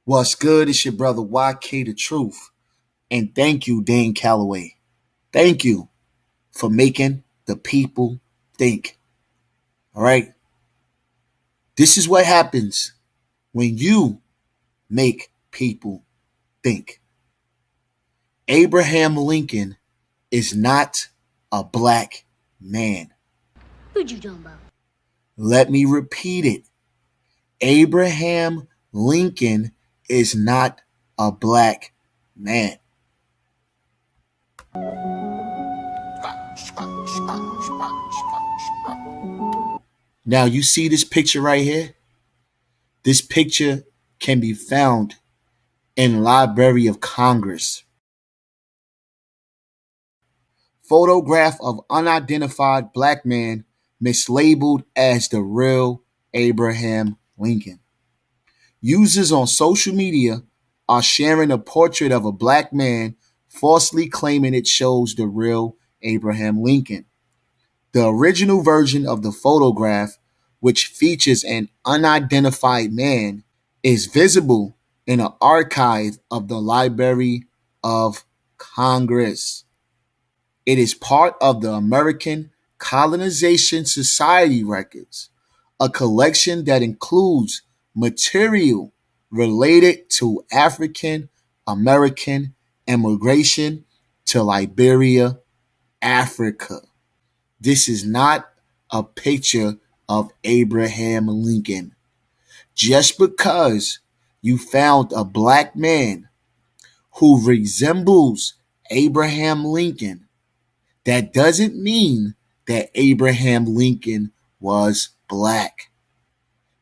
What's good? It's your brother YK The Truth. And thank you, Dane Calloway. Thank you for making the people think. All right? This is what happens when you make people think. Abraham Lincoln is not a black man. What you talking about? Let me repeat it. Abraham Lincoln is not a black man. Now, you see this picture right here? This picture can be found in Library of Congress. Photograph of unidentified black man mislabeled as the real Abraham Lincoln. Users on social media are sharing a portrait of a black man, falsely claiming it shows the real Abraham Lincoln. The original version of the photograph, which features an unidentified man, is visible in an archive of the Library of Congress. It is part of the American Colonization Society records, a collection that includes material related to African American immigration to Liberia, Africa. This is not a picture of Abraham Lincoln. Just because you found a black man who resembles Abraham Lincoln, that doesn't mean that Abraham Lincoln was black.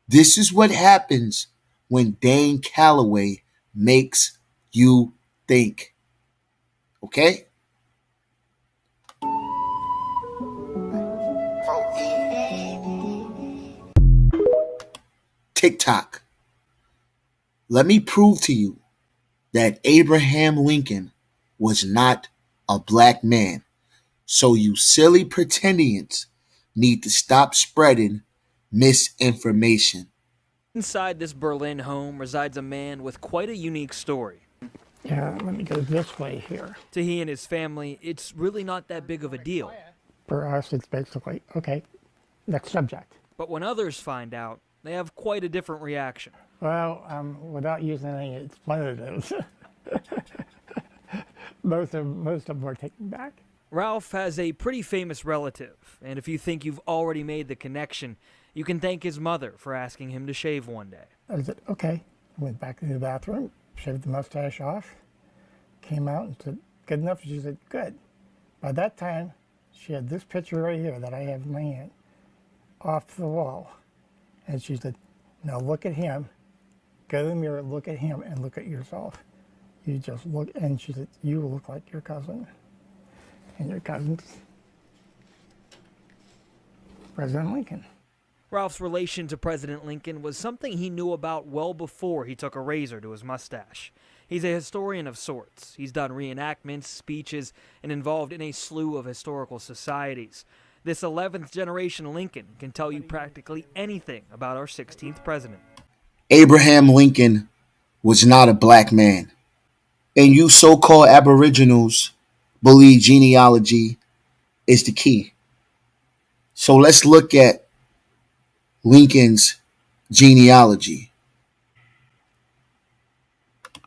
This is what happens when Dane Calloway makes you think. Okay? TikTok. Let me prove to you that Abraham Lincoln was not a black man. So you silly pretendians need to stop spreading misinformation. Inside this Berlin home resides a man with quite a unique story. Yeah, let me go this way here. To he and his family, it's really not that big of a deal. For us, it's basically, okay, next subject. But when others find out, they have quite a different reaction. Well, without using any expletives, most of them were taken back. Ralph has a pretty famous relative, and if you think you've already made the connection, you can thank his mother for asking him to shave one day. I said, okay. Went back to the bathroom, shaved the mustache off, came out and said, good enough? She said, good. By that time, she had this picture right here that I have in my hand off the wall. And she said, now look at him, go to the mirror, look at him, and look at yourself. You just look, and she said, you look like your cousin. And your cousin's President Lincoln. Ralph's relation to President Lincoln was something he knew about well before he took a razor to his mustache. He's a historian of sorts. He's done reenactments, speeches, and involved in a slew of historical societies. This 11th generation Lincoln can tell you practically anything about our 16th president. Abraham Lincoln was not a black man. And you so-called aboriginals believe genealogy is the key. So let's look at Lincoln's genealogy.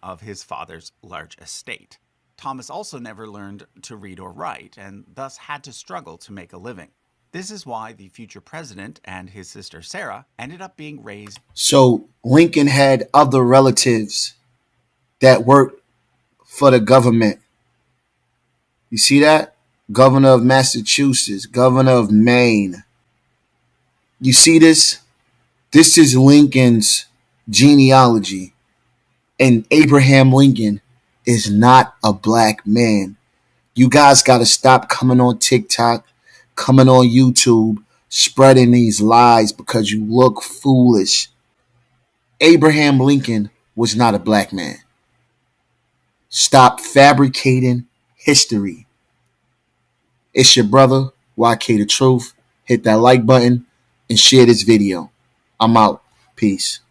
Of his father's large estate. Thomas also never learned to read or write and thus had to struggle to make a living. This is why the future president and his sister Sarah ended up being raised. So Lincoln had other relatives that worked for the government. You see that? Governor of Massachusetts, governor of Maine. You see this? This is Lincoln's genealogy. And Abraham Lincoln is not a black man. You guys got to stop coming on TikTok, coming on YouTube, spreading these lies because you look foolish. Abraham Lincoln was not a black man. Stop fabricating history. It's your brother, YK The Truth. Hit that like button and share this video. I'm out. Peace.